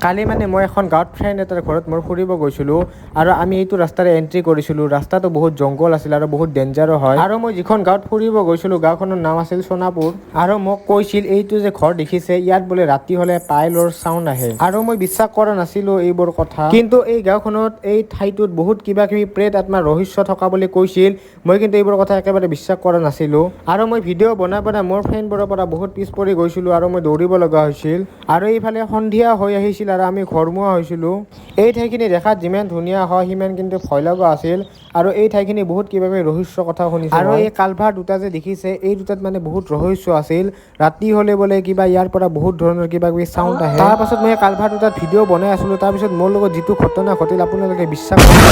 কালি মানে মই এখন গাঁৱত ফ্ৰেণ্ড এটাৰ ঘৰত মই ফুৰিব গৈছিলোঁ আৰু আমি এইটো ৰাস্তাৰে এণ্ট্ৰি কৰিছিলোঁ। ৰাস্তাটো বহুত জংঘল আছিল আৰু বহুত ডেঞ্জাৰো হয়। আৰু মই যিখন গাঁৱত ফুৰিব গৈছিলোঁ গাঁওখনৰ নাম আছিল সোণাপুৰ। আৰু মোক কৈছিল এইটো যে ঘৰ দেখিছে ইয়াত বোলে ৰাতি হ'লে পাইলৰ চাউণ্ড আহে। আৰু মই বিশ্বাস কৰা নাছিলোঁ এইবোৰ কথা, কিন্তু এই গাঁওখনত এই ঠাইটোত বহুত কিবা কিবি প্ৰেত আত্মাৰ ৰহস্য থকা বুলি কৈছিল। মই কিন্তু এইবোৰ কথা একেবাৰে বিশ্বাস কৰা নাছিলোঁ আৰু মই ভিডিঅ' বনাই বনাই মোৰ ফ্ৰেণ্ডবোৰৰ পৰা বহুত পিছ পৰি গৈছিলোঁ আৰু মই দৌৰিব লগা হৈছিল। আৰু এইফালে সন্ধিয়া হৈ আহিছিল আৰু আমি ঘৰমুৱা হৈছিলোঁ। এই ঠাইখিনি দেখাত যিমান ধুনীয়া হয় সিমান কিন্তু ভয় লগা আছিল। আৰু এই ঠাইখিনি বহুত কিবা কিবি ৰহস্য কথা শুনিছোঁ। আৰু এই কালভাৰ দুটা যে দেখিছে এই দুটাত মানে বহুত ৰহস্য আছিল। ৰাতি হ'লে বোলে কিবা ইয়াৰ পৰা বহুত ধৰণৰ কিবা কিবি চাউণ্ড আহে। তাৰ পাছত মই কালভাৰ দুটাত ভিডিঅ' বনাই আছিলোঁ। তাৰপিছত মোৰ লগত যিটো ঘটনা ঘটিল আপোনালোকে বিশ্বাস কৰিব